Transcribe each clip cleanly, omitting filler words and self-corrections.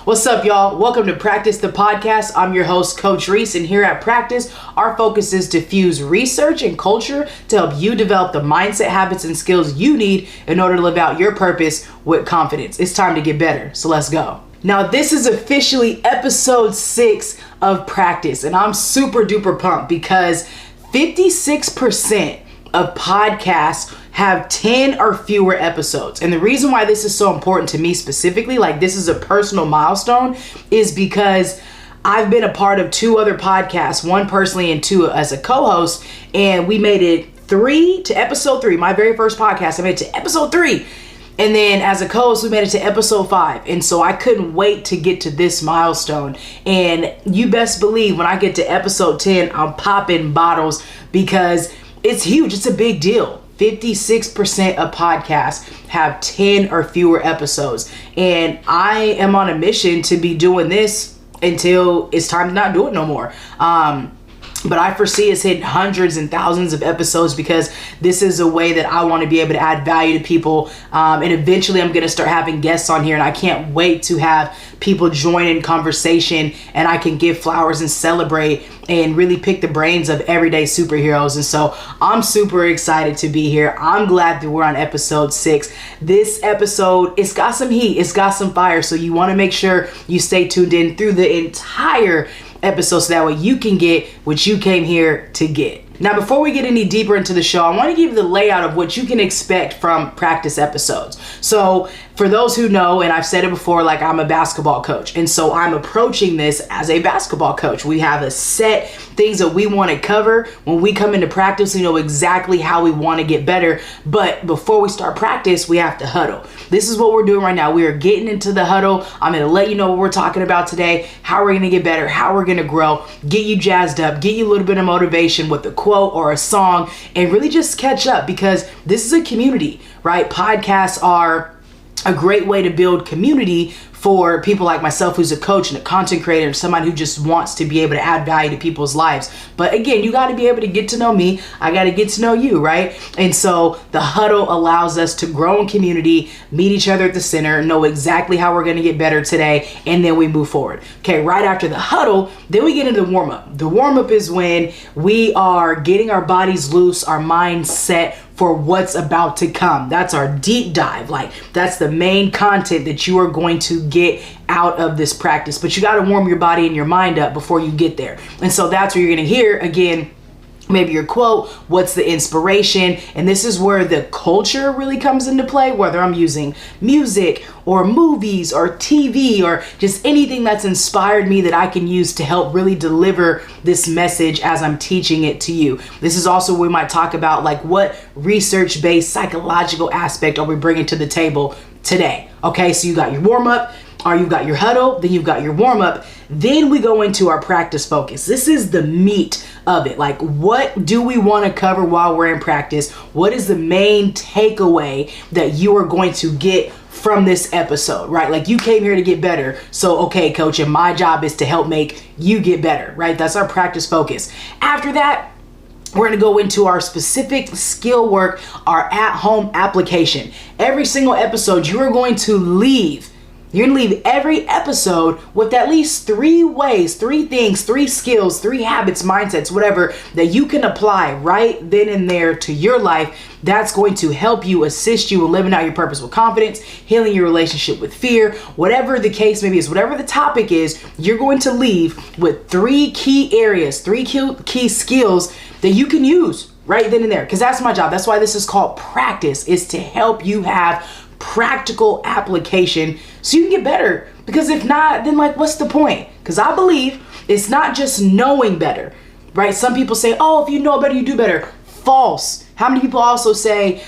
What's up, y'all? Welcome to Practice the Podcast. I'm your host, Coach Rees, and here at Practice, our focus is to fuse research and culture to help you develop the mindset, habits, and skills you need in order to live out your purpose with confidence. It's time to get better, so let's go. Now, this is officially episode 6 of Practice, and I'm super duper pumped because 56% of podcasts have 10 or fewer episodes. And the reason why this is so important to me specifically, like this is a personal milestone, is because I've been a part of 2 other podcasts, one personally and 2 as a co-host, and we made it to episode 3, my very first podcast. I made it to episode 3. And then as a co-host, we made it to episode 5. And so I couldn't wait to get to this milestone. And you best believe when I get to episode 10, I'm popping bottles because it's huge. It's a big deal. 56% of podcasts have 10 or fewer episodes. And I am on a mission to be doing this until it's time to not do it no more. But I foresee us hitting hundreds and thousands of episodes because this is a way that I want to be able to add value to people. And eventually I'm going to start having guests on here, and I can't wait to have people join in conversation and I can give flowers and celebrate and really pick the brains of everyday superheroes. And so I'm super excited to be here. I'm glad that we're on episode 6. This episode, it's got some heat, it's got some fire. So you want to make sure you stay tuned in through the entire episode so that way you can get what you came here to get. Now, before we get any deeper into the show, I want to give you the layout of what you can expect from practice episodes. So for those who know, and I've said it before, like I'm a basketball coach. And so I'm approaching this as a basketball coach. We have a set things that we want to cover. When we come into practice, we know exactly how we want to get better. But before we start practice, we have to huddle. This is what we're doing right now. We are getting into the huddle. I'm going to let you know what we're talking about today, how we're going to get better, how we're going to grow, get you jazzed up, get you a little bit of motivation with a quote or a song, and really just catch up because this is a community, right? Podcasts are a great way to build community for people like myself, who's a coach and a content creator and somebody who just wants to be able to add value to people's lives. But again, you got to be able to get to know me. I got to get to know you, right? And so the huddle allows us to grow in community, meet each other at the center, know exactly how we're going to get better today, and then we move forward. Okay, right after the huddle, then we get into the warm-up. The warm-up is when we are getting our bodies loose, our minds set for what's about to come. That's our deep dive. Like that's the main content that you are going to get out of this practice. But you got to warm your body and your mind up before you get there. And so that's where you're going to hear again, maybe your quote, what's the inspiration, and this is where the culture really comes into play, whether I'm using music or movies or TV or just anything that's inspired me that I can use to help really deliver this message as I'm teaching it to you. This is also where we might talk about like what research-based psychological aspect are we bringing to the table today. Okay, so you got your warm-up, or you've got your huddle, then you've got your warm-up, then we go into our practice focus. This is the meat of it. Like, what do we want to cover while we're in practice? What is the main takeaway that you are going to get from this episode, right? Like you came here to get better. So, okay, coach, and my job is to help make you get better, right? That's our practice focus. After that, we're going to go into our specific skill work, our at-home application. Every single episode, you are going to leave. You're going to leave every episode with at least 3 ways, 3 things, 3 skills, 3 habits, mindsets, whatever, that you can apply right then and there to your life. That's going to help you, assist you in living out your purpose with confidence, healing your relationship with fear, whatever the case may be, whatever the topic is, you're going to leave with 3 key areas, 3 key skills that you can use right then and there. Because that's my job. That's why this is called practice, is to help you have practical application so you can get better. Because if not, then like what's the point? Because I believe it's not just knowing better, right? Some people say, oh, if you know better, you do better. False. How many people also say,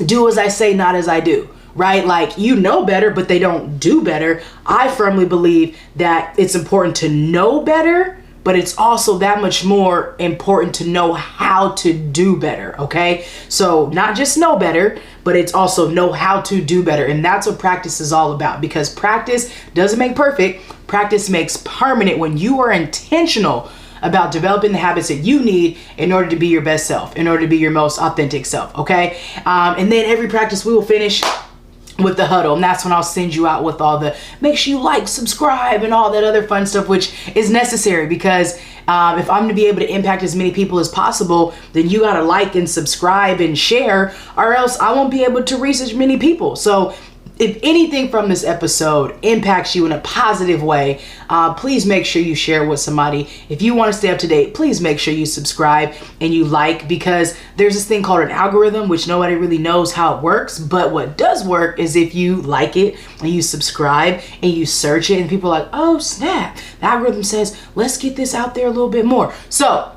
do as I say, not as I do, right? Like you know better, but they don't do better. I firmly believe that it's important to know better, but it's also that much more important to know how to do better, okay? So not just know better, but it's also know how to do better. And that's what practice is all about, because practice doesn't make perfect. Practice makes permanent when you are intentional about developing the habits that you need in order to be your best self, in order to be your most authentic self, okay? And then every practice we will finish with the huddle, and that's when I'll send you out with all the make sure you like, subscribe, and all that other fun stuff, which is necessary because if I'm going to be able to impact as many people as possible, then you got to like and subscribe and share, or else I won't be able to reach as many people. So if anything from this episode impacts you in a positive way, please make sure you share with somebody. If you want to stay up to date, please make sure you subscribe and you like, because there's this thing called an algorithm, which nobody really knows how it works. But what does work is if you like it and you subscribe and you search it and people are like, oh snap, the algorithm says, let's get this out there a little bit more. So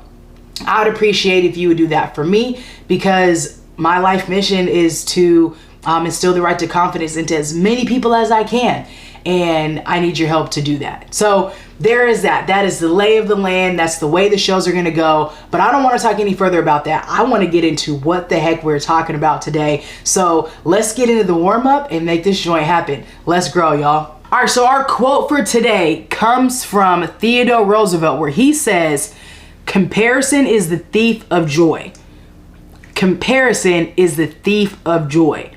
I would appreciate if you would do that for me, because my life mission is to instill the right to confidence into as many people as I can. And I need your help to do that. So there is that. That is the lay of the land. That's the way the shows are going to go. But I don't want to talk any further about that. I want to get into what the heck we're talking about today. So let's get into the warm up and make this joint happen. Let's grow, y'all. All right. So our quote for today comes from Theodore Roosevelt, where he says, "Comparison is the thief of joy." Comparison is the thief of joy.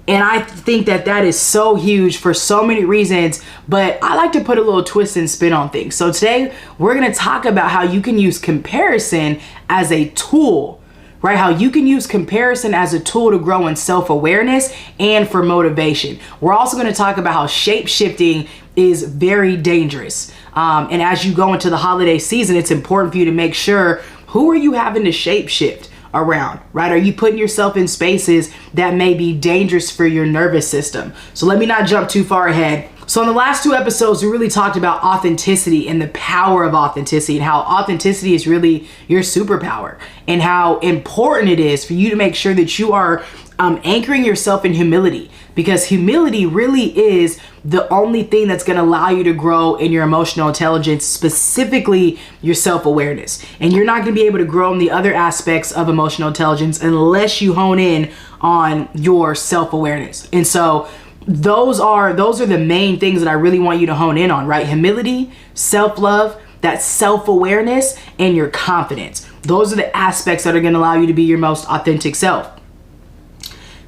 And I think that that is so huge for so many reasons, but I like to put a little twist and spin on things. So today we're going to talk about how you can use comparison as a tool, right? How you can use comparison as a tool to grow in self-awareness and for motivation. We're also going to talk about how shape-shifting is very dangerous. And as you go into the holiday season, it's important for you to make sure, who are you having to shape-shift around, right? Are you putting yourself in spaces that may be dangerous for your nervous system? So let me not jump too far ahead. So in the last two episodes, we really talked about authenticity and the power of authenticity, and how authenticity is really your superpower, and how important it is for you to make sure that you are anchoring yourself in humility, because humility really is the only thing that's going to allow you to grow in your emotional intelligence, specifically your self-awareness. And you're not going to be able to grow in the other aspects of emotional intelligence unless you hone in on your self-awareness. And so those are the main things that I really want you to hone in on, right? Humility, self-love, that self-awareness, and your confidence. Those are the aspects that are going to allow you to be your most authentic self.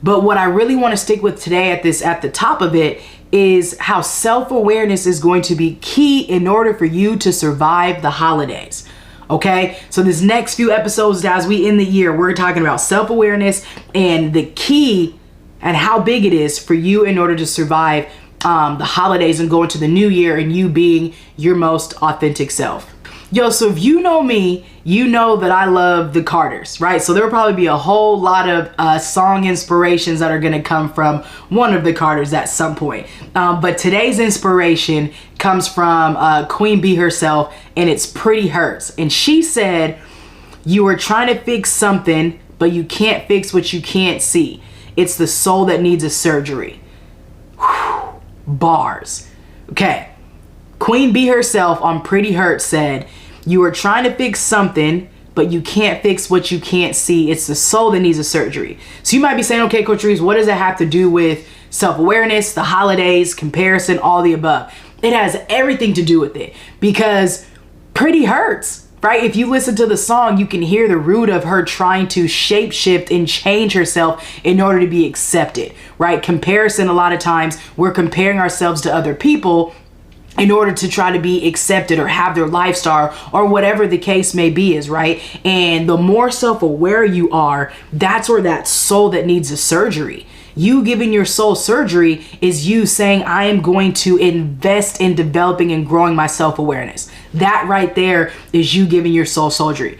But what I really want to stick with today at the top of it is how self-awareness is going to be key in order for you to survive the holidays. Okay, so this next few episodes, as we end the year, we're talking about self-awareness and the key and how big it is for you in order to survive the holidays and go into the new year and you being your most authentic self. Yo, so if you know me, you know that I love the Carters, right? So there will probably be a whole lot of song inspirations that are going to come from one of the Carters at some point. But today's inspiration comes from Queen Bee herself, and it's Pretty Hurts. And she said, "You are trying to fix something, but you can't fix what you can't see. It's the soul that needs a surgery." Whew. Bars. Okay. Queen Bee herself on Pretty Hurts said, "You are trying to fix something, but you can't fix what you can't see. It's the soul that needs a surgery." So you might be saying, okay, Coach Rees, what does that have to do with self-awareness, the holidays, comparison, all the above? It has everything to do with it, because Pretty Hurts, right? If you listen to the song, you can hear the root of her trying to shapeshift and change herself in order to be accepted, right? Comparison, a lot of times we're comparing ourselves to other people in order to try to be accepted or have their lifestyle or whatever the case may be is, right? And the more self-aware you are, that's where that soul that needs a surgery. You giving your soul surgery is you saying, I am going to invest in developing and growing my self-awareness. That right there is you giving your soul surgery.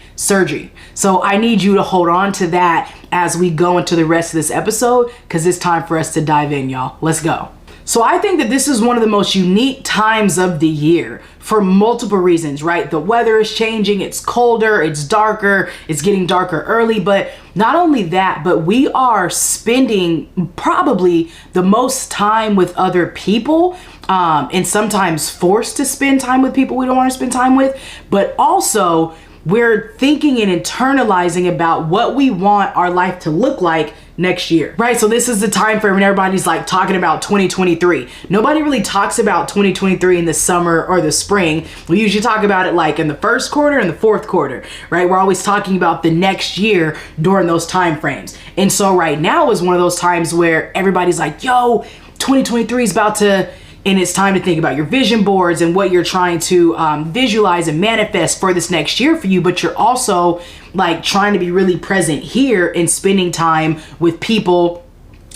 So I need you to hold on to that as we go into the rest of this episode, because it's time for us to dive in, y'all. Let's go. So I think that this is one of the most unique times of the year for multiple reasons, right? The weather is changing, it's colder, it's darker, it's getting darker early, but not only that, but we are spending probably the most time with other people, and sometimes forced to spend time with people we don't want to spend time with, but also we're thinking and internalizing about what we want our life to look like next year, right? So this is the time frame when everybody's like talking about 2023. Nobody really talks about 2023 in the summer or the spring. We usually talk about it like in the first quarter and the fourth quarter, right? We're always talking about the next year during those time frames. And so right now is one of those times where everybody's like, yo, 2023 is about to, and it's time to think about your vision boards and what you're trying to visualize and manifest for this next year for you. But you're also like trying to be really present here and spending time with people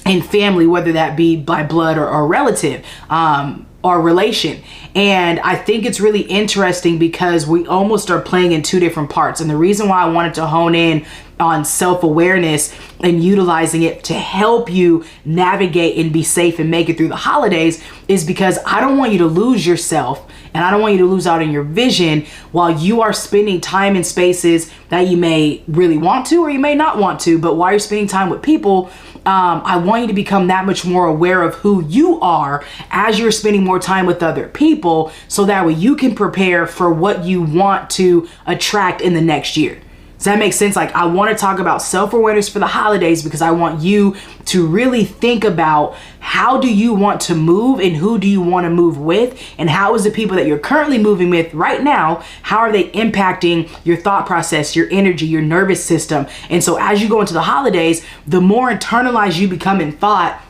and family, whether that be by blood or relative or relation. And I think it's really interesting because we almost are playing in two different parts. And the reason why I wanted to hone in on self-awareness and utilizing it to help you navigate and be safe and make it through the holidays is because I don't want you to lose yourself, and I don't want you to lose out on your vision while you are spending time in spaces that you may really want to or you may not want to. But while you're spending time with people, I want you to become that much more aware of who you are as you're spending more time with other people, so that way you can prepare for what you want to attract in the next year. Does that make sense? Like, I want to talk about self-awareness for the holidays because I want you to really think about how do you want to move and who do you want to move with, and how is the people that you're currently moving with right now, how are they impacting your thought process, your energy, your nervous system? And so as you go into the holidays, the more internalized you become in thought,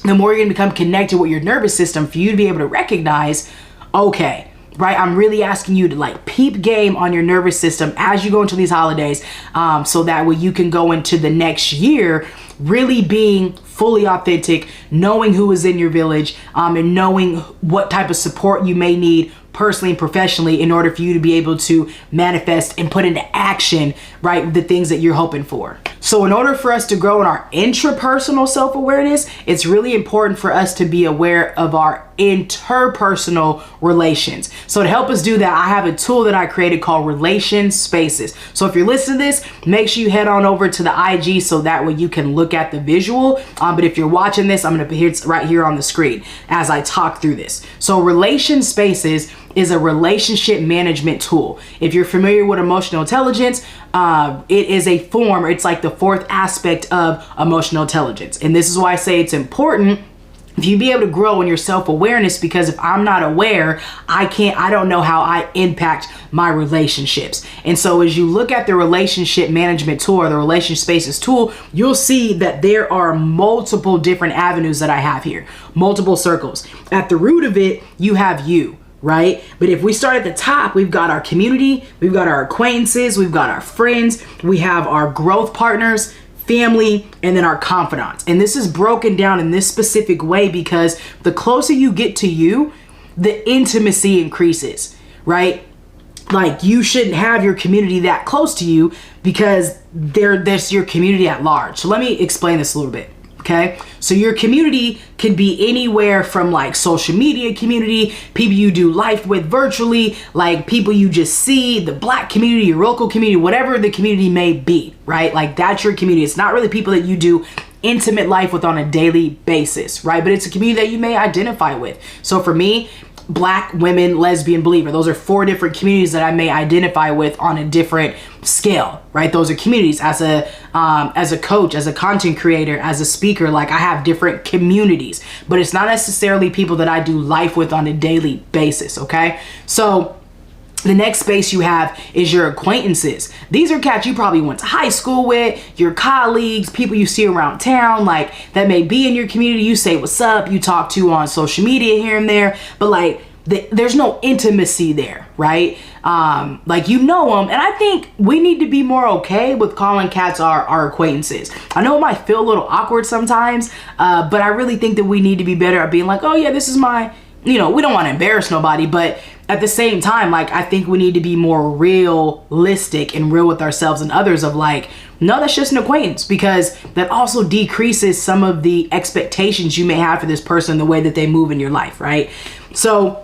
the more you're going to become connected with your nervous system for you to be able to recognize, okay, right, I'm really asking you to like peep game on your nervous system as you go into these holidays, so that way you can go into the next year really being fully authentic, knowing who is in your village, and knowing what type of support you may need personally and professionally in order for you to be able to manifest and put into action, right, the things that you're hoping for. So in order for us to grow in our intrapersonal self-awareness, it's really important for us to be aware of our interpersonal relations. So to help us do that, I have a tool that I created called Relation Spaces. So if you're listening to this, make sure you head on over to the IG so that way you can look at the visual. But if you're watching this, I'm going to put it right here on the screen as I talk through this. So Relation Spaces is a relationship management tool. If you're familiar with emotional intelligence, it is a form, it's like the fourth aspect of emotional intelligence. And this is why I say it's important if you be able to grow in your self-awareness, because if I'm not aware, I don't know how I impact my relationships. And so as you look at the relationship management tool or the relation spaces tool, you'll see that there are multiple different avenues that I have here, multiple circles. At the root of it, you have you, right? But if we start at the top, we've got our community, we've got our acquaintances, we've got our friends, we have our growth partners, family, and then our confidants. And this is broken down in this specific way because the closer you get to you, the intimacy increases, right? Like, you shouldn't have your community that close to you because that's your community at large. So let me explain this a little bit. Okay, so your community could be anywhere from like social media community, people you do life with virtually, like people you just see, the Black community, your local community, whatever the community may be, right? Like, that's your community. It's not really people that you do intimate life with on a daily basis, right? But it's a community that you may identify with. So for me, Black, women, lesbian, believer, those are 4 different communities that I may identify with on a different scale, right? Those are communities. As a coach, as a content creator, as a speaker, like, I have different communities, but it's not necessarily people that I do life with on a daily basis. Okay, so the next space you have is your acquaintances. These are cats you probably went to high school with, your colleagues, people you see around town, like, that may be in your community. You say what's up, you talk to on social media here and there, but like, there's no intimacy there, right? Like, you know them. And I think we need to be more okay with calling cats our acquaintances. I know it might feel a little awkward sometimes, but I really think that we need to be better at being like, oh yeah, this is my, we don't want to embarrass nobody, but at the same time, like, I think we need to be more realistic and real with ourselves and others of like, no, that's just an acquaintance, because that also decreases some of the expectations you may have for this person, the way that they move in your life, right? So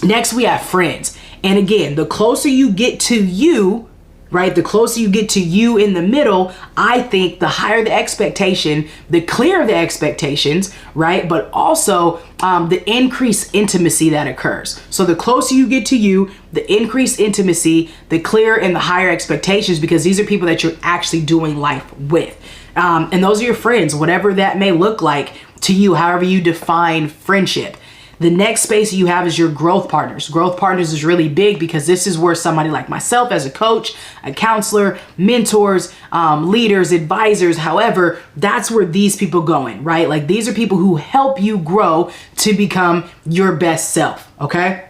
next we have friends. And again, the closer you get to you, right? The closer you get to you in the middle, I think the higher the expectation, the clearer the expectations, right? But also the increased intimacy that occurs. So the closer you get to you, the increased intimacy, the clearer and the higher expectations, because these are people that you're actually doing life with. And those are your friends, whatever that may look like to you, however you define friendship. The next space you have is your growth partners. Growth partners is really big because this is where somebody like myself as a coach, a counselor, mentors, leaders, advisors, however, that's where these people go in, right? Like these are people who help you grow to become your best self, okay?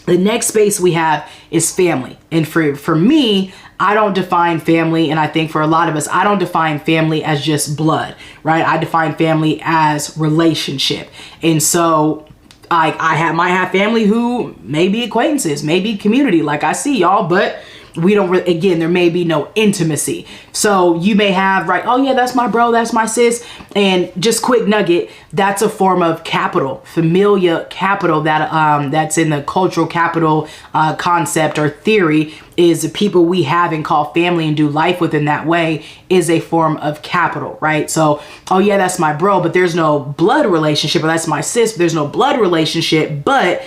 The next space we have is family. And for me, I don't define family, and I think for a lot of us, I don't define family as just blood, right? I define family as relationship. And so I might have family who may be acquaintances, maybe community, like I see y'all, but we don't really, again, there may be no intimacy. So you may have, right, oh yeah, that's my bro, that's my sis. And just quick nugget, that's a form of capital, familial capital that's in the cultural capital concept or theory, is the people we have and call family and do life with in that way is a form of capital, right? So, oh yeah, that's my bro, but there's no blood relationship, or that's my sis, but there's no blood relationship, but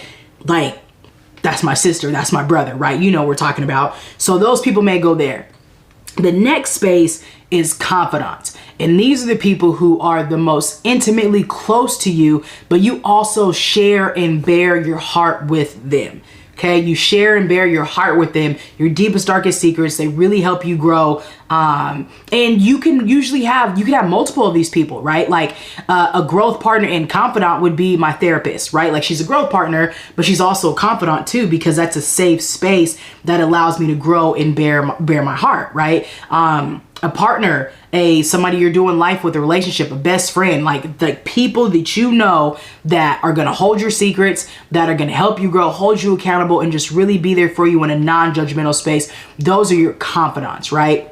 like, that's my sister, that's my brother, right? You know what we're talking about. So those people may go there. The next space is confidants. And these are the people who are the most intimately close to you, but you also share and bear your heart with them. Okay, you share and bear your heart with them, your deepest, darkest secrets. They really help you grow. And you can have multiple of these people, right? Like a growth partner and confidant would be my therapist, right? Like she's a growth partner, but she's also a confidant too, because that's a safe space that allows me to grow and bear my heart, right? A partner, somebody you're doing life with, a relationship, a best friend, like the people that you know that are going to hold your secrets, that are going to help you grow, hold you accountable, and just really be there for you in a non-judgmental space. Those are your confidants, right?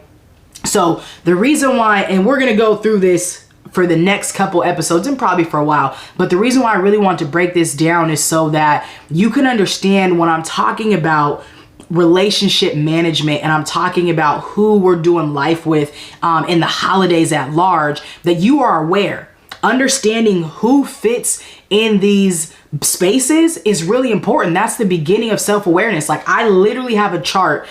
So the reason why, and we're going to go through this for the next couple episodes and probably for a while, but the reason why I really want to break this down is so that you can understand when I'm talking about relationship management and I'm talking about who we're doing life with in the holidays at large, that you are aware. Understanding who fits in these spaces is really important. That's the beginning of self-awareness. Like I literally have a chart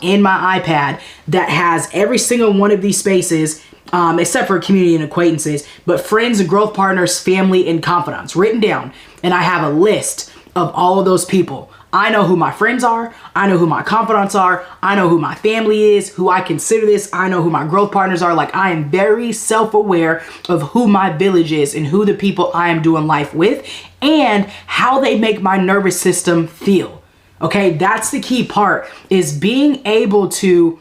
in my iPad that has every single one of these spaces, except for community and acquaintances, but friends and growth partners, family and confidants written down. And I have a list of all of those people. I know who my friends are. I know who my confidants are. I know who my family is, who I consider this. I know who my growth partners are. Like I am very self-aware of who my village is and who the people I am doing life with and how they make my nervous system feel. Okay, that's the key part, is being able to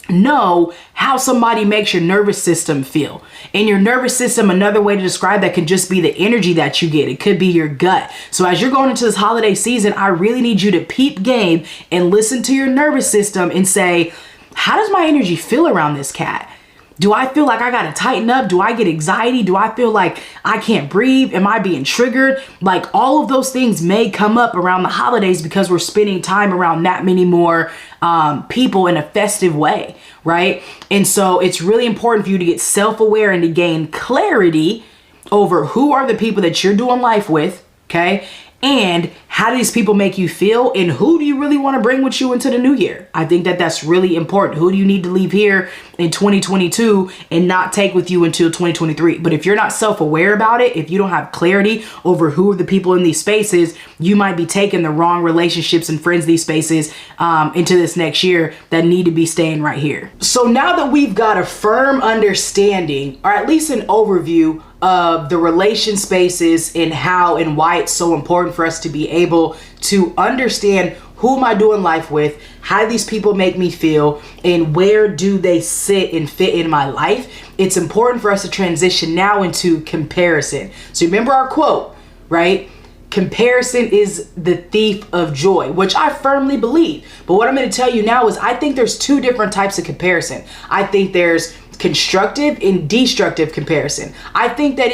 know how somebody makes your nervous system feel. And your nervous system, another way to describe that can just be the energy that you get. It could be your gut. So as you're going into this holiday season, I really need you to peep game and listen to your nervous system and say, how does my energy feel around this cat? Do I feel like I got to tighten up? Do I get anxiety? Do I feel like I can't breathe? Am I being triggered? Like all of those things may come up around the holidays because we're spending time around that many more people in a festive way, right? And so it's really important for you to get self-aware and to gain clarity over who are the people that you're doing life with, okay? And how do these people make you feel? And who do you really want to bring with you into the new year? I think that that's really important. Who do you need to leave here in 2022 and not take with you until 2023? But if you're not self-aware about it, if you don't have clarity over who are the people in these spaces, you might be taking the wrong relationships and friends these spaces into this next year that need to be staying right here. So now that we've got a firm understanding, or at least an overview of the relation spaces and how and why it's so important for us to be able to understand who am I doing life with, how do these people make me feel, and where do they sit and fit in my life, it's important for us to transition now into comparison. So remember our quote, right? Comparison is the thief of joy, which I firmly believe. But what I'm going to tell you now is I think there's two different types of comparison. I think there's constructive and destructive comparison. I think that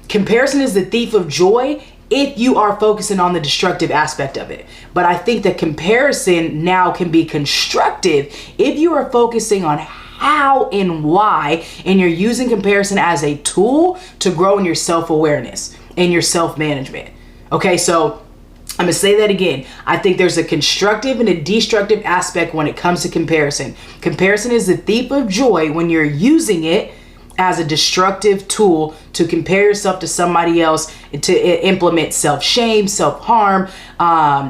comparison is the thief of joy if you are focusing on the destructive aspect of it. But I think that comparison now can be constructive if you are focusing on how and why, and you're using comparison as a tool to grow in your self-awareness and your self-management. Okay, so I'm gonna say that again. I think there's a constructive and a destructive aspect when it comes to comparison. Comparison is the thief of joy when you're using it as a destructive tool to compare yourself to somebody else, to implement self-shame, self-harm,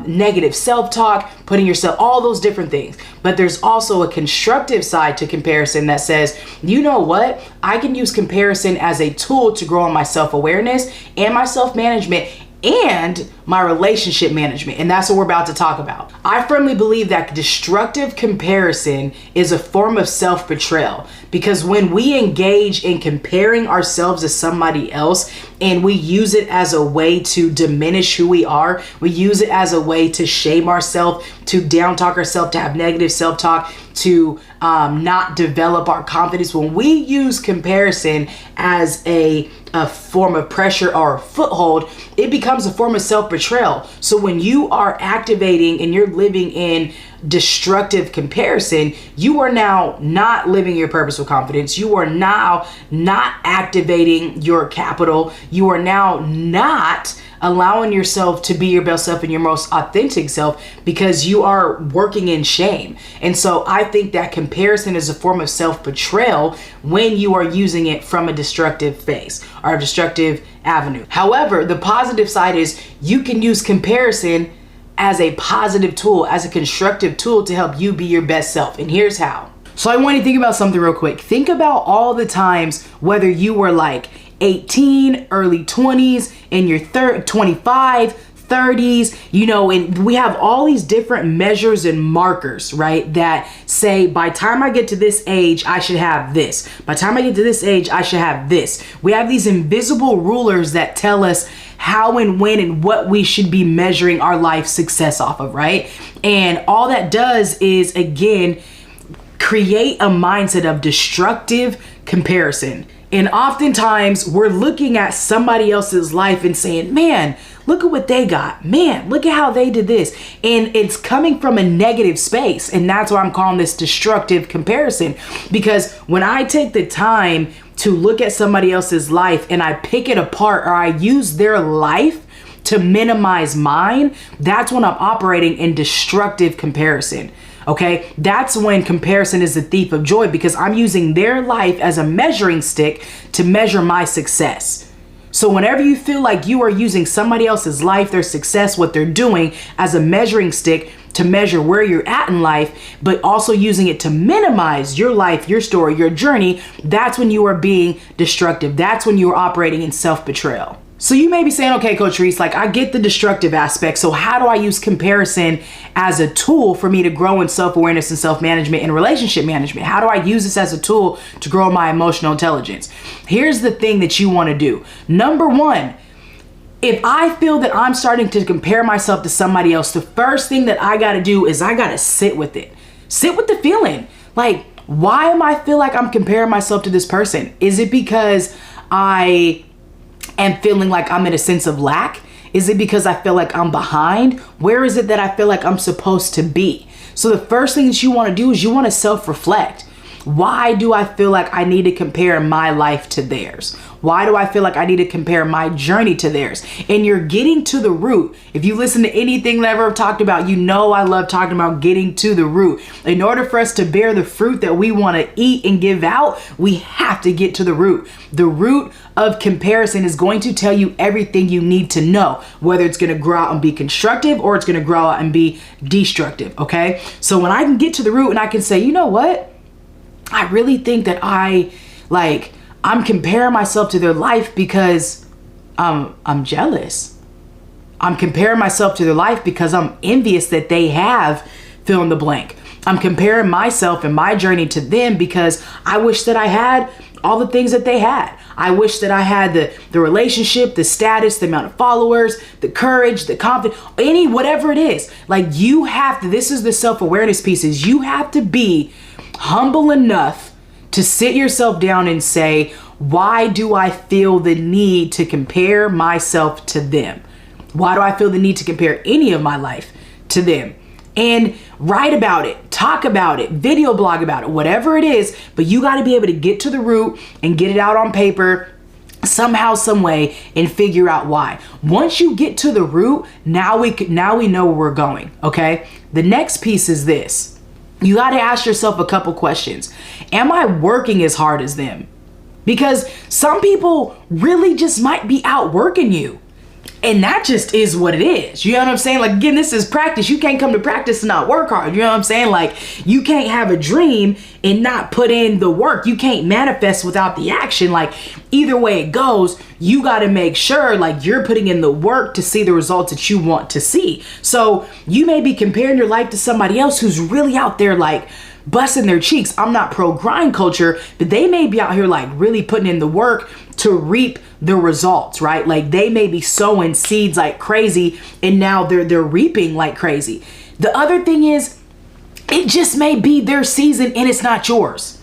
negative self-talk, putting yourself, all those different things. But there's also a constructive side to comparison that says, you know what? I can use comparison as a tool to grow on my self-awareness and my self-management and my relationship management. And that's what we're about to talk about. I firmly believe that destructive comparison is a form of self-betrayal, because when we engage in comparing ourselves to somebody else and we use it as a way to diminish who we are, we use it as a way to shame ourselves, to down talk ourselves, to have negative self-talk, to not develop our confidence. When we use comparison as a form of pressure or a foothold, it becomes a form of self-betrayal. So when you are activating and you're living in destructive comparison, you are now not living your purpose with confidence. You are now not activating your capital. You are now not allowing yourself to be your best self and your most authentic self, because you are working in shame. And so I think that comparison is a form of self-betrayal when you are using it from a destructive phase or a destructive avenue. However, the positive side is you can use comparison as a positive tool, as a constructive tool to help you be your best self. And here's how. So I want you to think about something real quick. Think about all the times, whether you were like 18, early 20s, in your 25, 30s, you know, and we have all these different measures and markers, right? That say, by time I get to this age, I should have this. By time I get to this age, I should have this. We have these invisible rulers that tell us how and when and what we should be measuring our life success off of, right? And all that does is, again, create a mindset of destructive comparison. And oftentimes we're looking at somebody else's life and saying, man, look at what they got. Man, look at how they did this. And it's coming from a negative space. And that's why I'm calling this destructive comparison. Because when I take the time to look at somebody else's life and I pick it apart, or I use their life to minimize mine, that's when I'm operating in destructive comparison. Okay, that's when comparison is the thief of joy, because I'm using their life as a measuring stick to measure my success. So whenever you feel like you are using somebody else's life, their success, what they're doing as a measuring stick to measure where you're at in life, but also using it to minimize your life, your story, your journey, that's when you are being destructive. That's when you are operating in self-betrayal. So you may be saying, okay, Coach Rees, like, I get the destructive aspect. So how do I use comparison as a tool for me to grow in self-awareness and self-management and relationship management? How do I use this as a tool to grow my emotional intelligence? Here's the thing that you want to do. Number one, if I feel that I'm starting to compare myself to somebody else, the first thing that I got to do is I got to sit with it. Sit with the feeling. Like, why am I feel like I'm comparing myself to this person? Is it because I am feeling like I'm in a sense of lack? Is it because I feel like I'm behind? Where is it that I feel like I'm supposed to be? So the first thing that you want to do is you want to self-reflect. Why do I feel like I need to compare my life to theirs? Why do I feel like I need to compare my journey to theirs? And you're getting to the root. If you listen to anything that I've ever talked about, you know I love talking about getting to the root. In order for us to bear the fruit that we want to eat and give out, we have to get to the root. The root of comparison is going to tell you everything you need to know, whether it's going to grow out and be constructive or it's going to grow out and be destructive, okay? So when I can get to the root and I can say, you know what? I really think that I'm comparing myself to their life because I'm jealous. I'm comparing myself to their life because I'm envious that they have fill in the blank. I'm comparing myself and my journey to them because I wish that I had all the things that they had. I wish that I had the relationship, the status, the amount of followers, the courage, the confidence, whatever it is. Like, you have to, this is the self-awareness pieces. You have to be humble enough to sit yourself down and say, why do I feel the need to compare myself to them? Why do I feel the need to compare any of my life to them? And write about it, talk about it, video blog about it, whatever it is, but you got to be able to get to the root and get it out on paper somehow, some way, and figure out why. Once you get to the root, now we know where we're going. Okay. The next piece is this. You got to ask yourself a couple questions. Am I working as hard as them? Because some people really just might be outworking you. And that just is what it is. You know what I'm saying? Like, again, this is practice. You can't come to practice and not work hard. You know what I'm saying? Like, you can't have a dream and not put in the work. You can't manifest without the action. Like, either way it goes, you got to make sure like you're putting in the work to see the results that you want to see. So you may be comparing your life to somebody else who's really out there like busting their cheeks. I'm not pro grind culture, but they may be out here like really putting in the work to reap the results, right? Like they may be sowing seeds like crazy and now they're reaping like crazy. The other thing is, it just may be their season and it's not yours.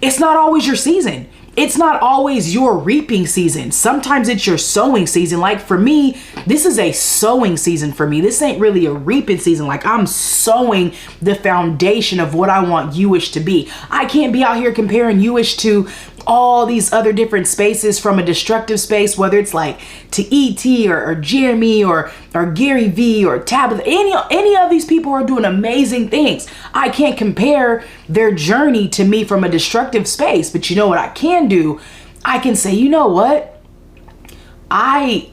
It's not always your season. It's not always your reaping season. Sometimes it's your sowing season. Like for me, this is a sowing season for me. This ain't really a reaping season. Like I'm sowing the foundation of what I want you-ish to be. I can't be out here comparing you-ish to all these other different spaces from a destructive space, whether it's like to ET or Jeremy or Gary V or Tabitha. Any of these people are doing amazing things. I can't compare their journey to me from a destructive space, but you know what I can do? I can say, you know what? I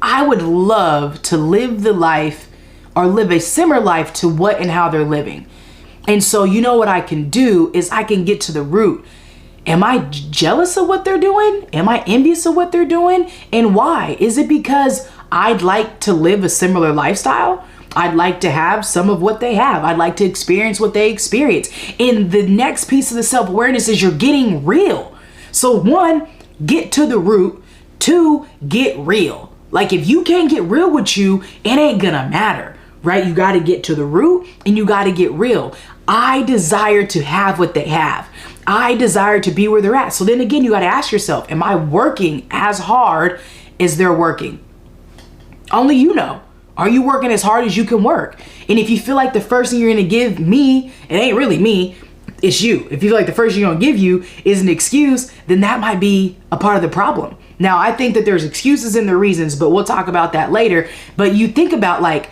would love to live the life or live a similar life to what and how they're living. And so you know what I can do is I can get to the root. Am I jealous of what they're doing? Am I envious of what they're doing? And why? Is it because I'd like to live a similar lifestyle? I'd like to have some of what they have. I'd like to experience what they experience. And the next piece of the self-awareness is you're getting real. So 1, get to the root. 2, get real. Like if you can't get real with you, it ain't gonna matter, right? You gotta get to the root and you gotta get real. I desire to have what they have. I desire to be where they're at. So then again, you got to ask yourself, am I working as hard as they're working? Only you know. Are you working as hard as you can work? And if you feel like the first thing you're going to give me, it ain't really me, it's you. If you feel like the first thing you're going to give you is an excuse, then that might be a part of the problem. Now, I think that there's excuses and the reasons, but we'll talk about that later. But you think about like,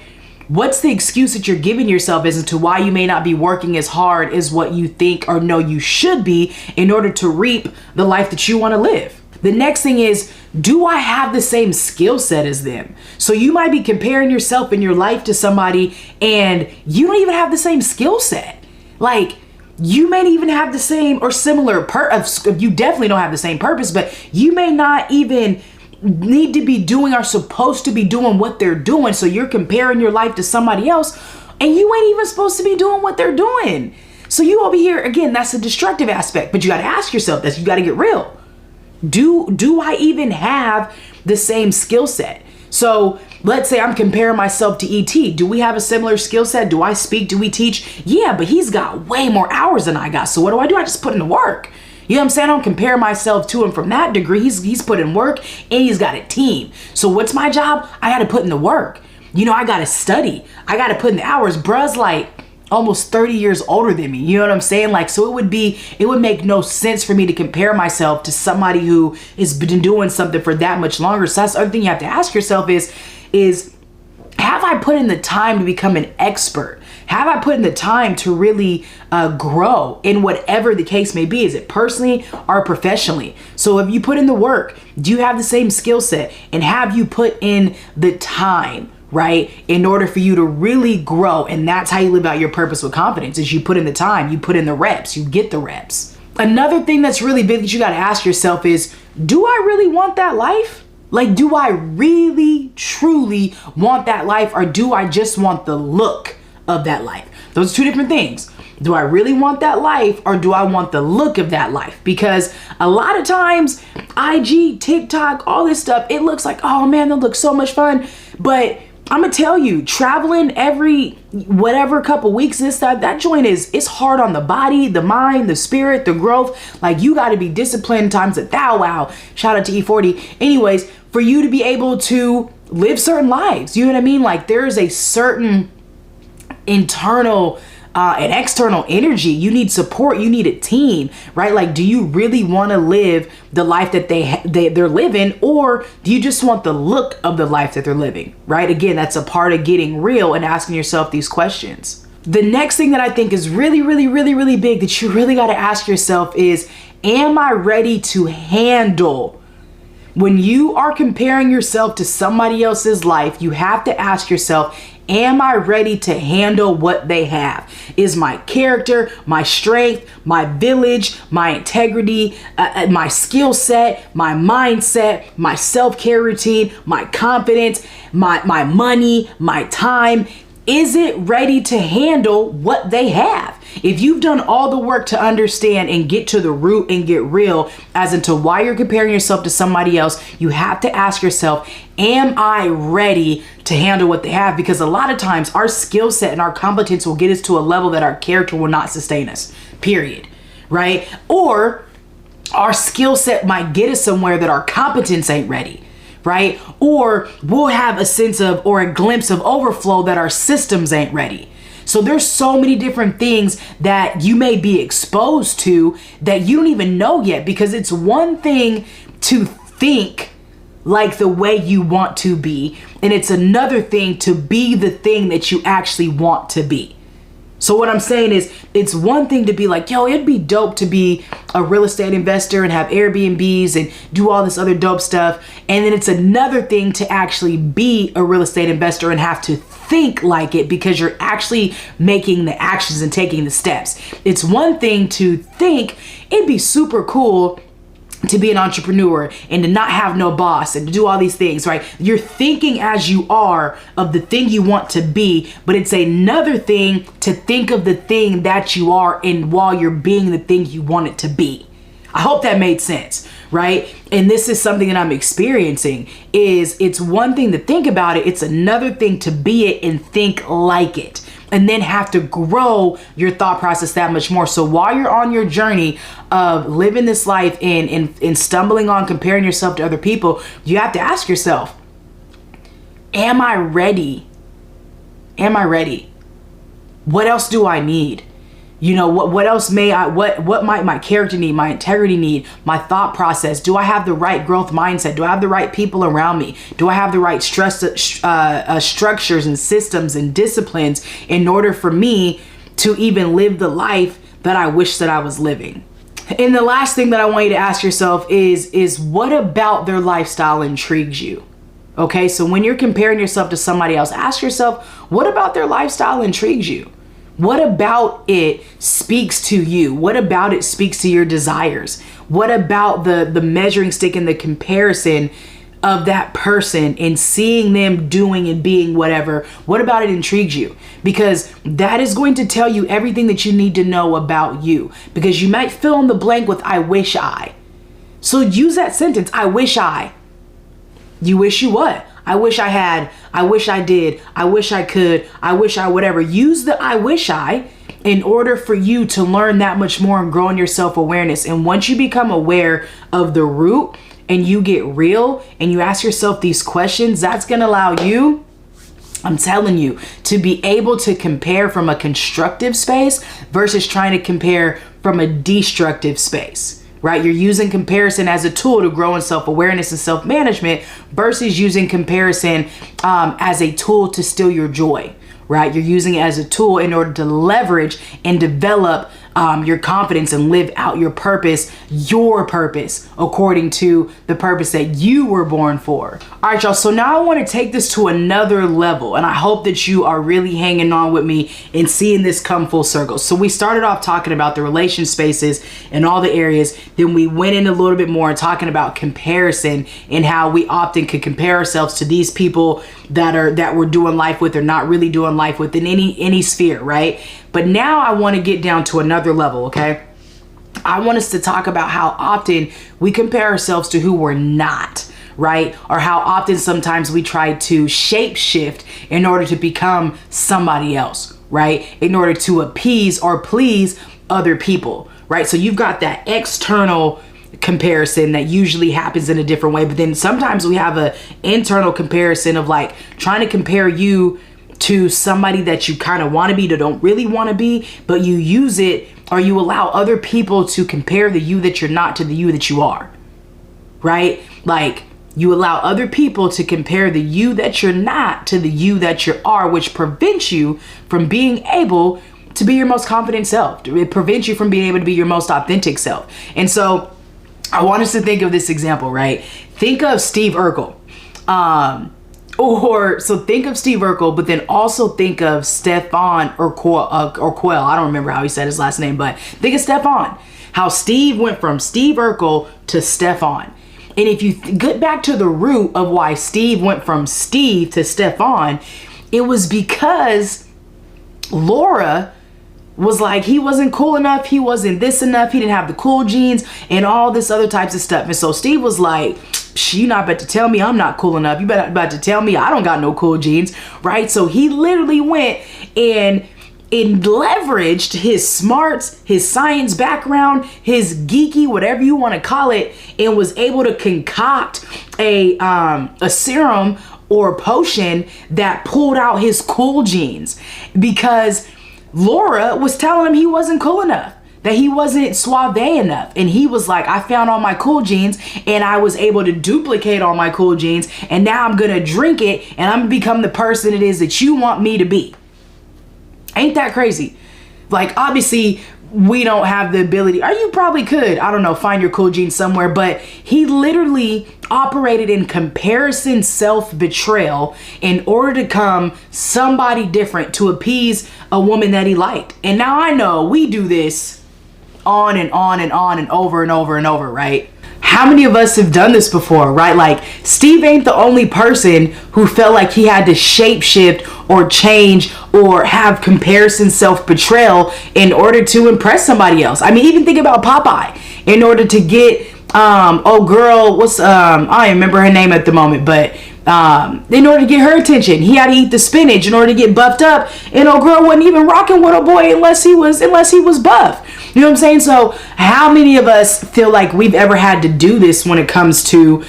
what's the excuse that you're giving yourself as to why you may not be working as hard as what you think or know you should be in order to reap the life that you want to live? The next thing is, do I have the same skill set as them? So you might be comparing yourself and your life to somebody and you don't even have the same skill set. Like you may even have the same or similar, you definitely don't have the same purpose, but you may not even need to be doing or supposed to be doing what they're doing. So you're comparing your life to somebody else and you ain't even supposed to be doing what they're doing. So you over here, again, that's a destructive aspect, but you got to ask yourself this, you got to get real. Do I even have the same skill set? So let's say I'm comparing myself to ET. Do we have a similar skill set? Do I speak? Do we teach? Yeah, but he's got way more hours than I got. So what do? I just put in the work. You know what I'm saying? I don't compare myself to him from that degree. He's put in work and he's got a team. So what's my job? I got to put in the work. You know, I got to study. I got to put in the hours. Bruh's like almost 30 years older than me. You know what I'm saying? Like, so it would make no sense for me to compare myself to somebody who has been doing something for that much longer. So that's the other thing you have to ask yourself is have I put in the time to become an expert? Have I put in the time to really grow in whatever the case may be? Is it personally or professionally? So if you put in the work, do you have the same skill set? And have you put in the time, right, in order for you to really grow? And that's how you live out your purpose with confidence, is you put in the time, you put in the reps, you get the reps. Another thing that's really big that you got to ask yourself is, do I really want that life? Like, do I really, truly want that life, or do I just want the look of that life? Those are two different things. Do I really want that life, or do I want the look of that life? Because a lot of times, IG, TikTok, all this stuff, it looks like, oh man, that looks so much fun. But I'm gonna tell you, traveling every whatever couple weeks, that joint it's hard on the body, the mind, the spirit, the growth. Like, you got to be disciplined times a thou wow. Shout out to E40. Anyways, for you to be able to live certain lives, you know what I mean? Like, there is a certain internal an external energy. You need support. You need a team, right? Like, do you really want to live the life that they're living, or do you just want the look of the life that they're living, right? Again, that's a part of getting real and asking yourself these questions. The next thing that I think is really, really, really, really big that you really got to ask yourself is, am I ready to handle? When you are comparing yourself to somebody else's life, you have to ask yourself, am I ready to handle what they have? Is my character, my strength, my village, my integrity, my skill set, my mindset, my self-care routine, my confidence, my money, my time, is it ready to handle what they have? If you've done all the work to understand and get to the root and get real as into why you're comparing yourself to somebody else, you have to ask yourself, am I ready to handle what they have? Because a lot of times our skill set and our competence will get us to a level that our character will not sustain us, period, right? Or our skill set might get us somewhere that our competence ain't ready, right? Or we'll have a sense of, or a glimpse of overflow that our systems ain't ready. So there's so many different things that you may be exposed to that you don't even know yet, because it's one thing to think like the way you want to be, and it's another thing to be the thing that you actually want to be. So what I'm saying is, it's one thing to be like, yo, it'd be dope to be a real estate investor and have Airbnbs and do all this other dope stuff. And then it's another thing to actually be a real estate investor and have to think like it, because you're actually making the actions and taking the steps. It's one thing to think it'd be super cool to be an entrepreneur and to not have no boss and to do all these things, right? You're thinking as you are of the thing you want to be, but it's another thing to think of the thing that you are and while you're being the thing you want it to be. I hope that made sense, right? And this is something that I'm experiencing, is it's one thing to think about it, it's another thing to be it and think like it, and then have to grow your thought process that much more. So while you're on your journey of living this life and stumbling on comparing yourself to other people, you have to ask yourself, am I ready? Am I ready? What else do I need? You know, what else what might my character need, my integrity need, my thought process? Do I have the right growth mindset? Do I have the right people around me? Do I have the right structures and systems and disciplines in order for me to even live the life that I wish that I was living? And the last thing that I want you to ask yourself is what about their lifestyle intrigues you? Okay, so when you're comparing yourself to somebody else, ask yourself, what about their lifestyle intrigues you? What about it speaks to you? What about it speaks to your desires? What about the measuring stick and the comparison of that person and seeing them doing and being whatever? What about it intrigues you? Because that is going to tell you everything that you need to know about you. Because you might fill in the blank with I wish I. So use that sentence, I wish I. You wish you what? I wish I had, I wish I did, I wish I could, I wish I whatever. Use the I wish I in order for you to learn that much more and grow in your self-awareness. And once you become aware of the root and you get real and you ask yourself these questions, that's going to allow you, I'm telling you, to be able to compare from a constructive space versus trying to compare from a destructive space. Right? You're using comparison as a tool to grow in self-awareness and self-management versus using comparison as a tool to steal your joy, right? You're using it as a tool in order to leverage and develop your confidence and live out your purpose according to the purpose that you were born for. All right, y'all. So now I want to take this to another level, and I hope that you are really hanging on with me and seeing this come full circle. So we started off talking about the relation spaces and all the areas. Then we went in a little bit more and talking about comparison and how we often could compare ourselves to these people that we're doing life with or not really doing life with in any sphere, right? But now I want to get down to another level, okay? I want us to talk about how often we compare ourselves to who we're not, right? Or how often sometimes we try to shapeshift in order to become somebody else, right? In order to appease or please other people, right? So you've got that external comparison that usually happens in a different way, but then sometimes we have an internal comparison of like trying to compare you to somebody that you kind of want to be, that don't really want to be, but you use it, or you allow other people to compare the you that you're not to the you that you are, right? Like, you allow other people to compare the you that you're not to the you that you are, which prevents you from being able to be your most confident self. It prevents you from being able to be your most authentic self. And so I want us to think of this example, right? Think of Steve Urkel. So think of Steve Urkel, but then also think of Stefan Urquell. I don't remember how he said his last name, but think of Stefan. How Steve went from Steve Urkel to Stefan. And if you get back to the root of why Steve went from Steve to Stefan, it was because Laura was like, he wasn't cool enough, he wasn't this enough, he didn't have the cool genes and all this other types of stuff. And so Steve was like, you not about to tell me I'm not cool enough, you about to tell me I don't got no cool genes, right? So he literally went and leveraged his smarts, his science background, his geeky, whatever you want to call it, and was able to concoct a serum or potion that pulled out his cool genes, because Laura was telling him he wasn't cool enough, that he wasn't suave enough. And he was like, I found all my cool genes and I was able to duplicate all my cool genes, and now I'm gonna drink it and I'm gonna become the person it is that you want me to be. Ain't that crazy? Like, obviously we don't have the ability, or you probably could, I don't know, find your cool genes somewhere, but he literally operated in comparison self-betrayal in order to become somebody different to appease a woman that he liked. And now I know we do this on and on and on and over and over and over, right? How many of us have done this before, right? Like, Steve ain't the only person who felt like he had to shapeshift or change or have comparison self-betrayal in order to impress somebody else. I mean, even think about Popeye. In order to get, I don't remember her name at the moment, but in order to get her attention, he had to eat the spinach in order to get buffed up. And old girl wasn't even rocking with a boy unless he was buff. You know what I'm saying? So how many of us feel like we've ever had to do this when it comes to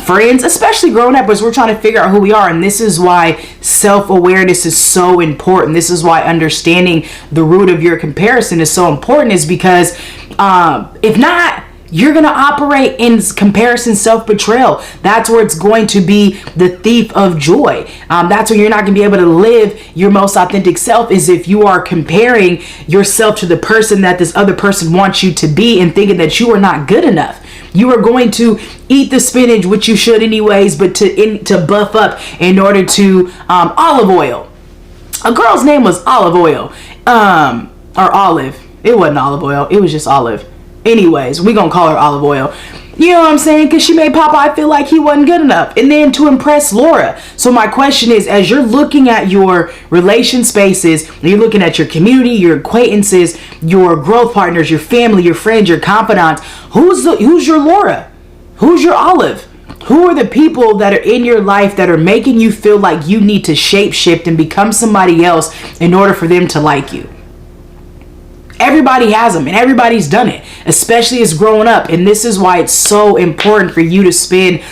friends, especially growing up, as we're trying to figure out who we are? And this is why self-awareness is so important. This is why understanding the root of your comparison is so important, is because if not, you're going to operate in comparison self-betrayal. That's where it's going to be the thief of joy. That's where you're not going to be able to live your most authentic self, is if you are comparing yourself to the person that this other person wants you to be and thinking that you are not good enough. You are going to eat the spinach, which you should anyways, but to buff up in order to olive oil. A girl's name was Olive Oil, or Olive. It wasn't olive oil. It was just Olive. Anyways, we gonna call her Olive Oil. You know what I'm saying? Because she made Popeye feel like he wasn't good enough. And then to impress Laura. So my question is, as you're looking at your relation spaces, you're looking at your community, your acquaintances, your growth partners, your family, your friends, your confidants, who's your Laura? Who's your Olive? Who are the people that are in your life that are making you feel like you need to shapeshift and become somebody else in order for them to like you? Everybody has them, and everybody's done it, especially as growing up. And this is why it's so important for you to spend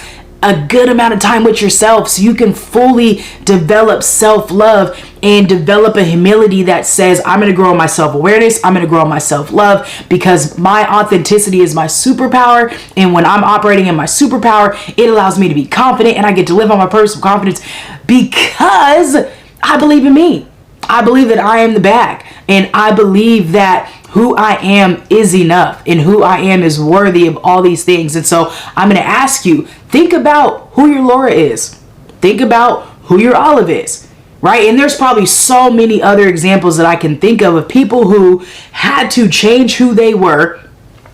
a good amount of time with yourself, so you can fully develop self-love and develop a humility that says, I'm going to grow in my self-awareness, I'm going to grow in my self-love, because my authenticity is my superpower. And when I'm operating in my superpower, it allows me to be confident, and I get to live on my personal confidence because I believe in me. I believe that I am the bag, and I believe that who I am is enough, and who I am is worthy of all these things. And so I'm going to ask you, think about who your Laura is. Think about who your Olive is, right? And there's probably so many other examples that I can think of people who had to change who they were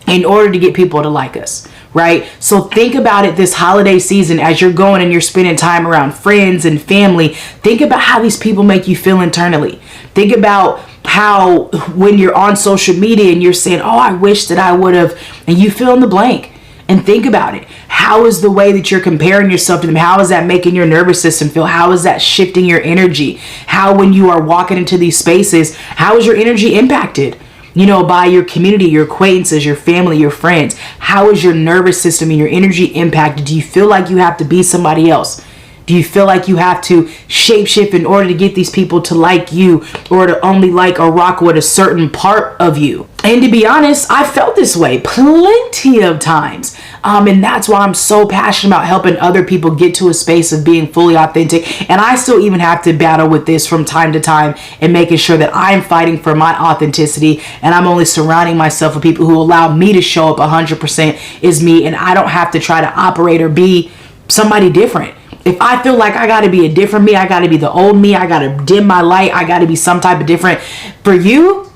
in order to get people to like us, right? So think about it this holiday season as you're going and you're spending time around friends and family. Think about how these people make you feel internally. Think about how when you're on social media and you're saying, oh, I wish that I would have, and you fill in the blank. And think about it. How is the way that you're comparing yourself to them? How is that making your nervous system feel? How is that shifting your energy? How, when you are walking into these spaces, how is your energy impacted? You know, by your community, your acquaintances, your family, your friends. How is your nervous system and your energy impacted? Do you feel like you have to be somebody else? Do you feel like you have to shapeshift in order to get these people to like you, or to only like or rock with a certain part of you? And to be honest, I felt this way plenty of times. And that's why I'm so passionate about helping other people get to a space of being fully authentic. And I still even have to battle with this from time to time, and making sure that I'm fighting for my authenticity, and I'm only surrounding myself with people who allow me to show up 100% is me, and I don't have to try to operate or be somebody different. If I feel like I got to be a different me, I got to be the old me, I got to dim my light, I got to be some type of different. For you,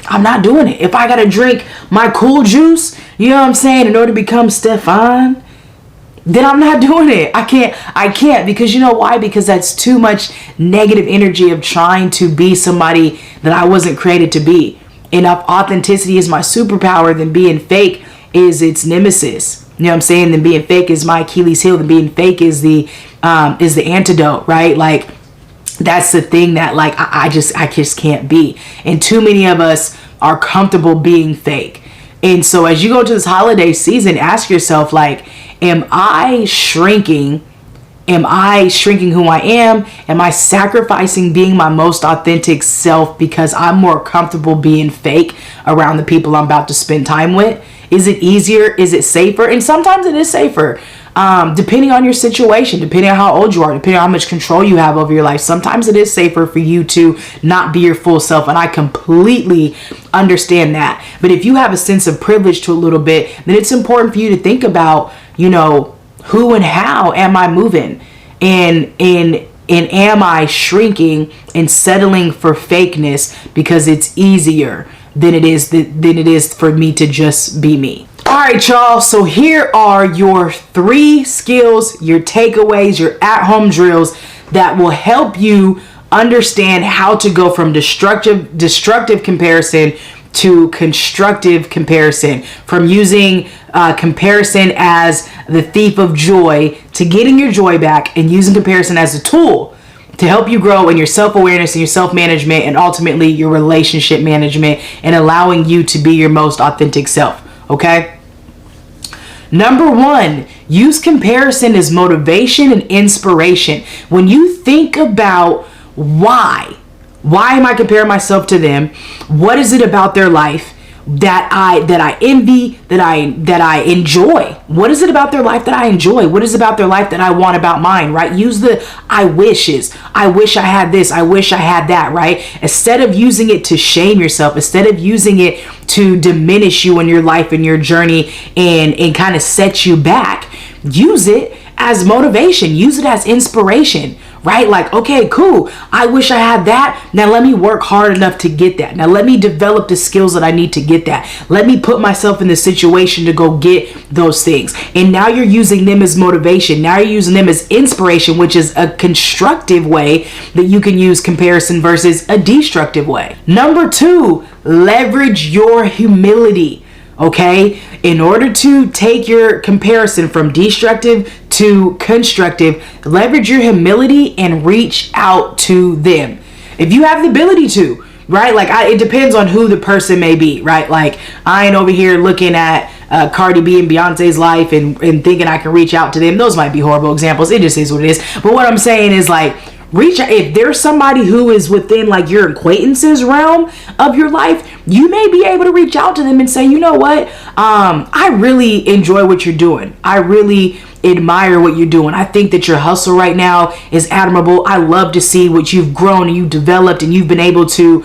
I'm not doing it. If I got to drink my cool juice, you know what I'm saying, in order to become Stefan, then I'm not doing it. I can't, because you know why? Because that's too much negative energy of trying to be somebody that I wasn't created to be. And if authenticity is my superpower, then being fake is its nemesis. You know what I'm saying? Then being fake is my Achilles heel. Then being fake is the antidote, right? Like, that's the thing that like I just can't be. And too many of us are comfortable being fake. And so as you go to this holiday season, ask yourself, like, am I shrinking? Am I shrinking who I am? Am I sacrificing being my most authentic self because I'm more comfortable being fake around the people I'm about to spend time with? Is it easier? Is it safer? And sometimes it is safer. Depending on your situation, depending on how old you are, depending on how much control you have over your life, sometimes it is safer for you to not be your full self. And I completely understand that. But if you have a sense of privilege to a little bit, then it's important for you to think about, you know, who and how am I moving? And am I shrinking and settling for fakeness because it's easier than it is for me to just be me? All right, y'all. So here are your 3 skills, your takeaways, your at-home drills that will help you understand how to go from destructive comparison to constructive comparison, from using comparison as the thief of joy to getting your joy back, and using comparison as a tool to help you grow in your self-awareness and your self-management, and ultimately your relationship management, and allowing you to be your most authentic self. Okay? Number 1, use comparison as motivation and inspiration. When you think about why am I comparing myself to them? What is it about their life that I envy, that I enjoy? What is it about their life that I enjoy? What is it about their life that I want about mine, right? Use the I wishes. I wish I had this. I wish I had that, right? Instead of using it to shame yourself, instead of using it to diminish you in your life and your journey and kind of set you back, use it as motivation. Use it as inspiration. Right? Like, okay, cool. I wish I had that. Now let me work hard enough to get that. Now let me develop the skills that I need to get that. Let me put myself in the situation to go get those things. And now you're using them as motivation. Now you're using them as inspiration, which is a constructive way that you can use comparison versus a destructive way. Number 2, leverage your humility. Okay? In order to take your comparison from destructive to constructive, leverage your humility and reach out to them. If you have the ability to, right? Like, it depends on who the person may be, right? Like, I ain't over here looking at Cardi B and Beyonce's life and thinking I can reach out to them. Those might be horrible examples. It just is what it is. But what I'm saying is, like, reach out. If there's somebody who is within like your acquaintances realm of your life, you may be able to reach out to them and say, you know what, I really enjoy what you're doing. I really admire what you're doing. I think that your hustle right now is admirable. I love to see what you've grown and you've developed and you've been able to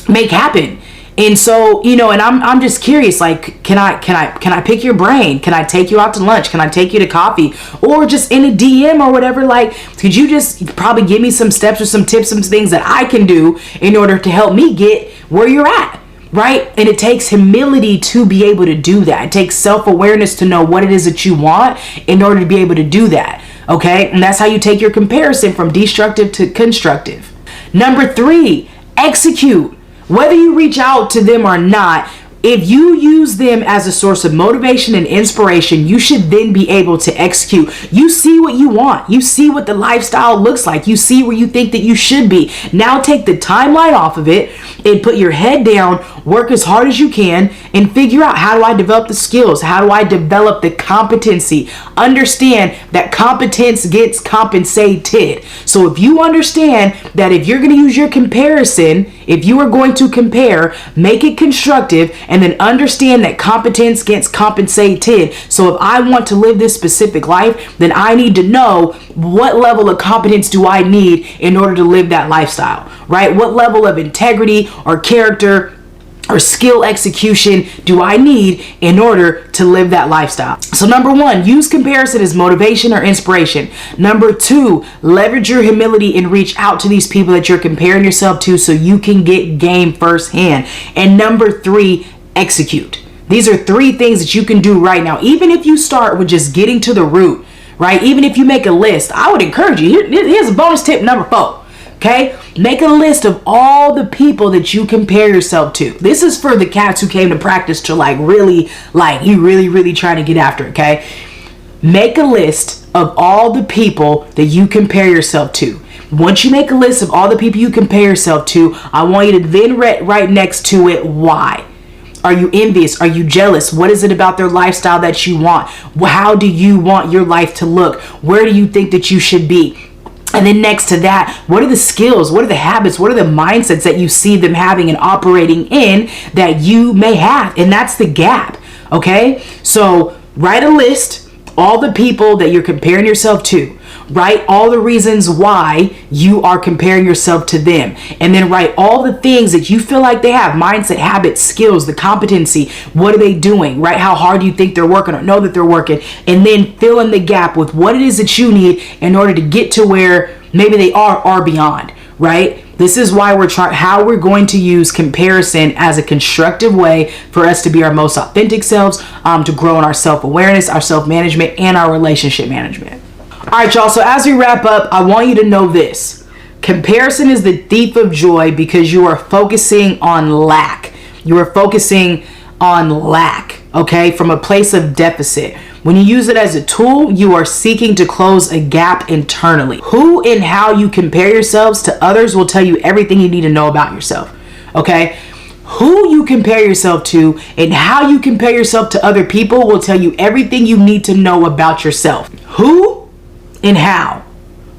make happen. And so, you know, and I'm just curious, like, can I pick your brain? Can I take you out to lunch? Can I take you to coffee? Or just in a DM or whatever? Like, could you just probably give me some steps or some tips, some things that I can do in order to help me get where you're at? Right? And it takes humility to be able to do that. It takes self-awareness to know what it is that you want in order to be able to do that. Okay? And that's how you take your comparison from destructive to constructive. Number 3, execute. Whether you reach out to them or not, if you use them as a source of motivation and inspiration, you should then be able to execute. You see what you want. You see what the lifestyle looks like. You see where you think that you should be. Now take the timeline off of it and put your head down work as hard as you can and figure out, how do I develop the skills? How do I develop the competency? Understand that competence gets compensated. So if you understand that if you're going to use your comparison, if you are going to compare, make it constructive, and then understand that competence gets compensated. So if I want to live this specific life, then I need to know what level of competence do I need in order to live that lifestyle, right? What level of integrity or character or skill execution do I need in order to live that lifestyle? So number one, use comparison as motivation or inspiration. Number two, leverage your humility and reach out to these people that you're comparing yourself to so you can get game firsthand. And number three, execute. These are three things that you can do right now. Even if you start with just getting to the root, right? Even if you make a list, I would encourage you. Here's a bonus tip number 4. Okay, make a list of all the people that you compare yourself to. This is for the cats who came to practice to really trying to get after it, okay? Make a list of all the people that you compare yourself to. Once you make a list of all the people you compare yourself to, I want you to then write next to it why. Are you envious? Are you jealous? What is it about their lifestyle that you want? How do you want your life to look? Where do you think that you should be? And then next to that, what are the skills? What are the habits? What are the mindsets that you see them having and operating in that you may have? And that's the gap, okay? So write a list, all the people that you're comparing yourself to. Write all the reasons why you are comparing yourself to them. And then write all the things that you feel like they have. Mindset, habits, skills, the competency. What are they doing? Right? How hard do you think they're working or know that they're working? And then fill in the gap with what it is that you need in order to get to where maybe they are or beyond. Right? This is why how we're going to use comparison as a constructive way for us to be our most authentic selves, to grow in our self-awareness, our self-management, and our relationship management. All right, y'all. So as we wrap up, I want you to know this. Comparison is the thief of joy because you are focusing on lack. You are focusing on lack, okay, from a place of deficit. When you use it as a tool, you are seeking to close a gap internally. Who and how you compare yourselves to others will tell you everything you need to know about yourself, okay? Who you compare yourself to and how you compare yourself to other people will tell you everything you need to know about yourself. Who and how.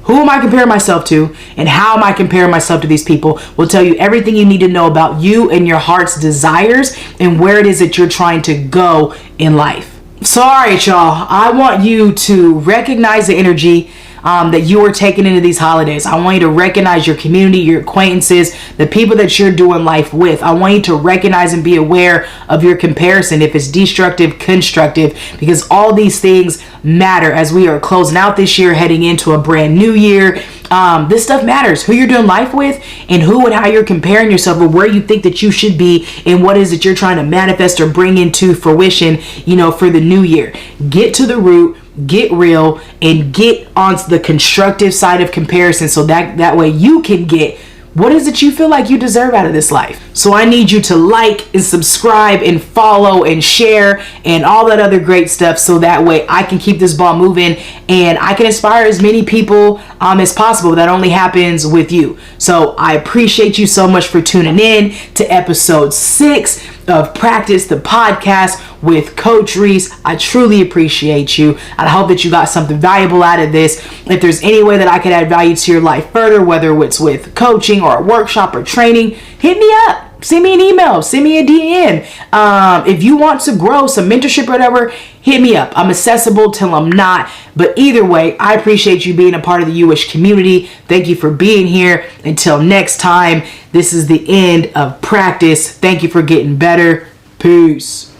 Who am I comparing myself to and how am I comparing myself to these people will tell you everything you need to know about you and your heart's desires and where it is that you're trying to go in life. So, all right, y'all, I want you to recognize the energy that you are taking into these holidays. I want you to recognize your community, your acquaintances, the people that you're doing life with. I want you to recognize and be aware of your comparison, if it's destructive, constructive, because all these things matter as we are closing out this year, heading into a brand new year. This stuff matters. Who you're doing life with and who and how you're comparing yourself or where you think that you should be and what is it you're trying to manifest or bring into fruition, for the new year. Get to the root. Get real and get onto the constructive side of comparison so that way you can get what is it you feel like you deserve out of this life. So I need you to like and subscribe and follow and share and all that other great stuff so that way I can keep this ball moving and I can inspire as many people as possible. That only happens with you. So I appreciate you so much for tuning in to episode 6 of Practice the Podcast with Coach Rees. I truly appreciate you. I hope that you got something valuable out of this. If there's any way that I could add value to your life further, whether it's with coaching or a workshop or training, hit me up. Send me an email. Send me a DM. If you want to grow some mentorship or whatever, hit me up. I'm accessible till I'm not. But either way, I appreciate you being a part of the YOU-ISH community. Thank you for being here. Until next time, this is the end of practice. Thank you for getting better. Peace.